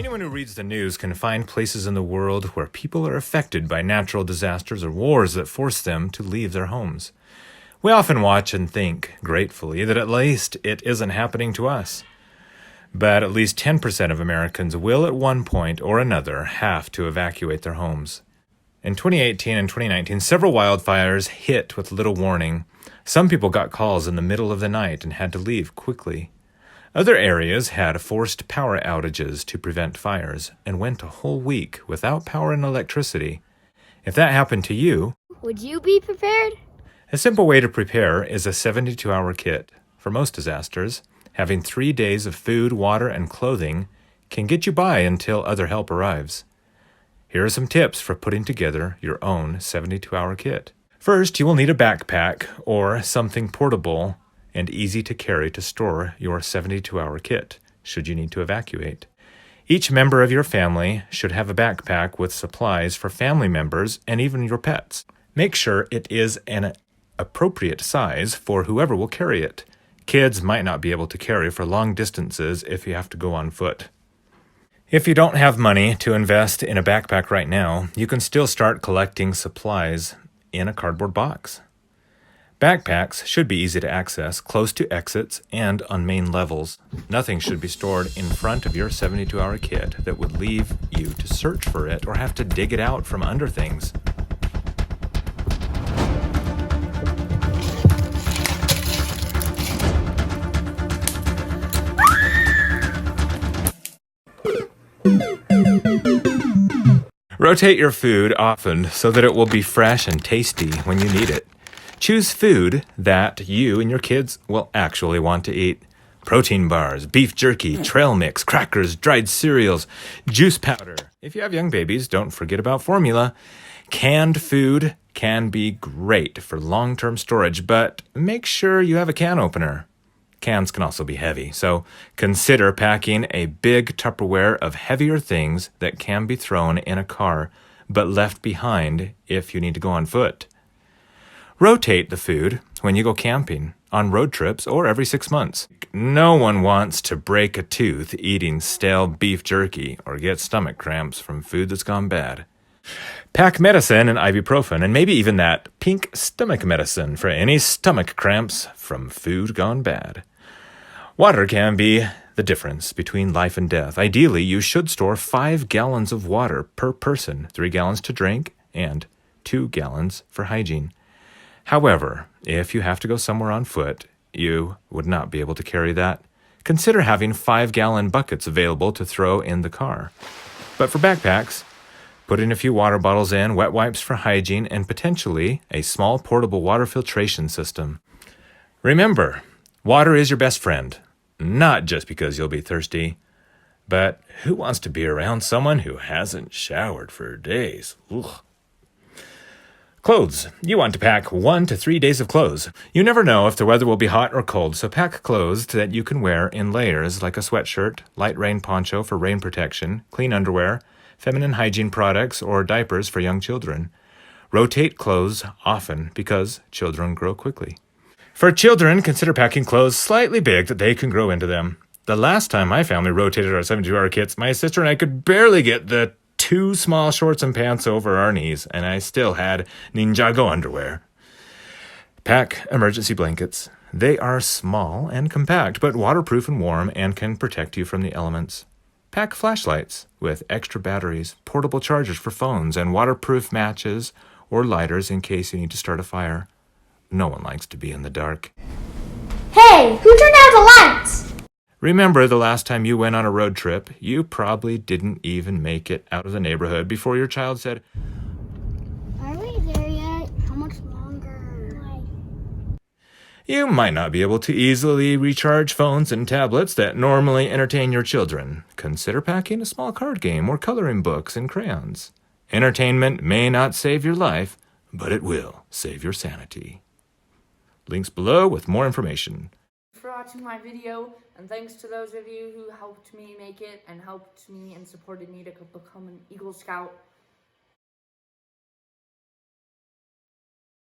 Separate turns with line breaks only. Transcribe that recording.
Anyone who reads the news can find places in the world where people are affected by natural disasters or wars that force them to leave their homes. We often watch and think, gratefully, that at least it isn't happening to us. But at least 10% of Americans will at one point or another have to evacuate their homes. In 2018 and 2019, several wildfires hit with little warning. Some people got calls in the middle of the night and had to leave quickly. Other areas had forced power outages to prevent fires and went a whole week without power and electricity. If that happened to you,
would you be prepared?
A simple way to prepare is a 72-hour kit. For most disasters, having 3 days of food, water, and clothing can get you by until other help arrives. Here are some tips for putting together your own 72-hour kit. First, you will need a backpack or something portable and easy to carry to store your 72-hour kit, should you need to evacuate. Each member of your family should have a backpack with supplies for family members and even your pets. Make sure it is an appropriate size for whoever will carry it. Kids might not be able to carry for long distances if you have to go on foot. If you don't have money to invest in a backpack right now, you can still start collecting supplies in a cardboard box. Backpacks should be easy to access, close to exits, and on main levels. Nothing should be stored in front of your 72-hour kit that would leave you to search for it or have to dig it out from under things. Rotate your food often so that it will be fresh and tasty when you need it. Choose food that you and your kids will actually want to eat. Protein bars, beef jerky, trail mix, crackers, dried cereals, juice powder. If you have young babies, don't forget about formula. Canned food can be great for long-term storage, but make sure you have a can opener. Cans can also be heavy, so consider packing a big Tupperware of heavier things that can be thrown in a car, but left behind if you need to go on foot. Rotate the food when you go camping, on road trips, or every 6 months. No one wants to break a tooth eating stale beef jerky or get stomach cramps from food that's gone bad. Pack medicine and ibuprofen, and maybe even that pink stomach medicine for any stomach cramps from food gone bad. Water can be the difference between life and death. Ideally, you should store 5 gallons of water per person, 3 gallons to drink and 2 gallons for hygiene. However, if you have to go somewhere on foot, you would not be able to carry that. Consider having 5-gallon buckets available to throw in the car. But for backpacks, put in a few water bottles in, wet wipes for hygiene, and potentially a small portable water filtration system. Remember, water is your best friend, not just because you'll be thirsty, but who wants to be around someone who hasn't showered for days? Ugh. Clothes. You want to pack 1 to 3 days of clothes. You never know if the weather will be hot or cold, so pack clothes that you can wear in layers like a sweatshirt, light rain poncho for rain protection, clean underwear, feminine hygiene products, or diapers for young children. Rotate clothes often because children grow quickly. For children, consider packing clothes slightly big that they can grow into them. The last time my family rotated our 72-hour kits, my sister and I could barely get the 2 small shorts and pants over our knees, and I still had Ninjago underwear. Pack emergency blankets. They are small and compact, but waterproof and warm and can protect you from the elements. Pack flashlights with extra batteries, portable chargers for phones, and waterproof matches or lighters in case you need to start a fire. No one likes to be in the dark.
Hey, who turned out the lights?
Remember the last time you went on a road trip, you probably didn't even make it out of the neighborhood before your child said,
Are we there yet? How much longer?
You might not be able to easily recharge phones and tablets that normally entertain your children. Consider packing a small card game or coloring books and crayons. Entertainment may not save your life, but it will save your sanity. Links below with more information.
Thanks for watching my video, and thanks to those of you who helped me make it and helped me and supported me to become an Eagle Scout.